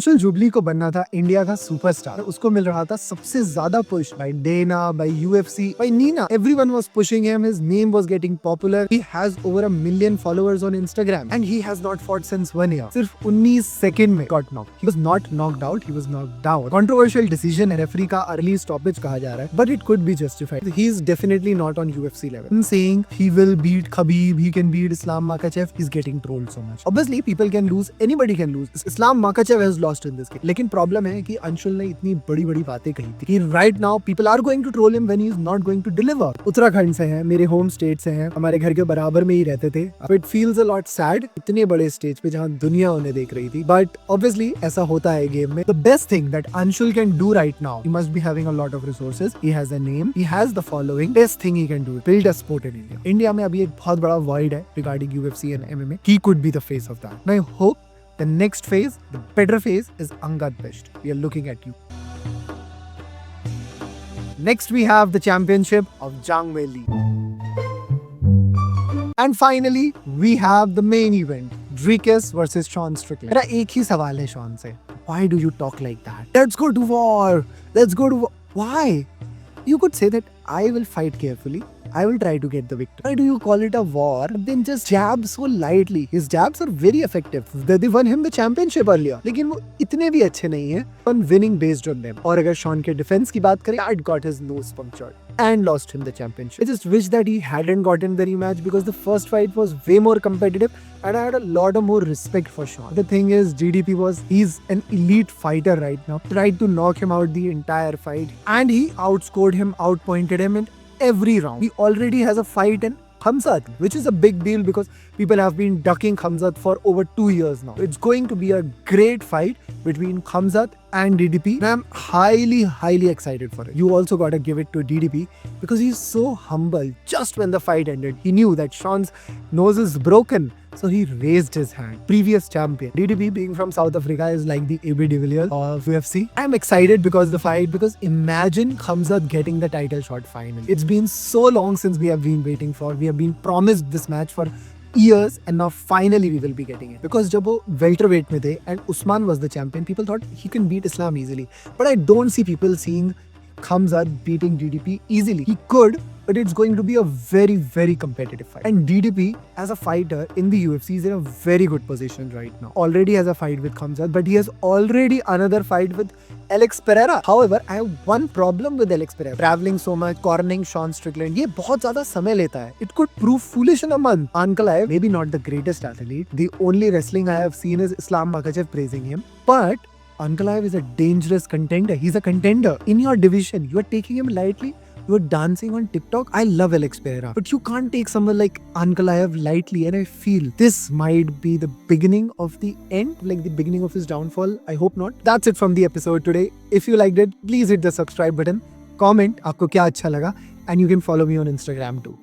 Anshul jubilee को बनना था इंडिया का सुपरस्टार। उसको मिल रहा था सबसे ज्यादा push by Dana, by UFC, by Nina. Everyone was pushing him, his name was getting popular. He has over 1 million followers on Instagram and he has not fought since 1 year. सिर्फ 19 second में got knock. He was not knocked out, he was knocked down. Controversial decision है, referee का early stoppage कहा जा रहा है, but it could be justified. He is definitely not on UFC level. Saying he will beat Khabib, he can beat Islam Makhachev, is getting trolled so much. Obviously people can lose, anybody can lose. Islam Makhachev has lost in this game. लेकिन problem है कि अंशुल ने इतनी बड़ी बड़ी बातें कही थी कि right now people are going to troll him when he is not going to deliver. Uttarakhand से हैं, मेरे होम स्टेट से हैं, हमारे घर के बराबर में ही रहते थे. It feels a lot sad इतने बड़े स्टेज पे जहाँ दुनिया उन्हें देख रही थी. But obviously ऐसा होता है गेम में. The best thing that Anshul can do right now, he must be having a lot of resources. He has a name, he has the following. Best thing he can do, build a sport in India. India में अभी एक बहुत बड़ा void है regarding UFC and MMA. He could be the face of that. And I hope the next phase, the better phase, is Angad Best. We are looking at you. Next we have the championship of Zhang Weili. And finally we have the main event, Dricus versus Sean Strickland. मेरा एक ही सवाल है Sean से. Why do you talk like that? Let's go to war. Let's go to war. Why? You could say that I will fight carefully. I will try to get the victory. Why do you call it a war? Then just jab so lightly. His jabs are very effective. They won him the championship earlier. लेकिन वो इतने भी अच्छे नहीं हैं on winning based on them. और अगर Shawn के डिफेंस की बात करें, Dad got his nose punctured and lost him the championship. I just wish that he hadn't gotten the rematch because the first fight was way more competitive and I had a lot of more respect for Sean. The thing is, he's an elite fighter right now. Tried to knock him out the entire fight and he outscored him, outpointed him in every round. He already has a fight in Khamzat, which is a big deal because people have been ducking Khamzat for over 2 years now. It's going to be a great fight between Khamzat and DDP and I'm highly excited for it. You also gotta give it to DDP because he's so humble. Just when the fight ended, he knew that Sean's nose is broken, so he raised his hand. Previous champion. DDP being from South Africa is like the AB de Villiers of UFC. I'm excited because imagine Khamzat getting the title shot finally. It's been so long since we have been waiting for. We have been promised this match for years and now finally we will be getting it. Because जब वो welterweight में थे and Usman was the champion, people thought he can beat Islam easily. But I don't see people seeing Khamzat beating DDP easily. He could, but it's going to be a very competitive fight. And DDP as a fighter in the UFC is in a very good position right now. Already has a fight with Khamzat, but he has already another fight with Alex Pereira. However, I have one problem with Alex Pereira. Traveling so much, cornering Sean Strickland, ये बहुत ज़्यादा समय लेता है. It could prove foolish in a month. Ankalaev, maybe not the greatest athlete. The only wrestling I have seen is Islam Makhachev praising him. But Ankalaev is a dangerous contender. He's a contender in your division. You are taking him lightly. You are dancing on TikTok. I love Alex Pereira, but you can't take someone like Ankalaev lightly. And I feel this might be the beginning of the end, like the beginning of his downfall. I hope not. That's it from the episode today. If you liked it, please hit the subscribe button. Comment आपको क्या अच्छा लगा, and you can follow me on Instagram too.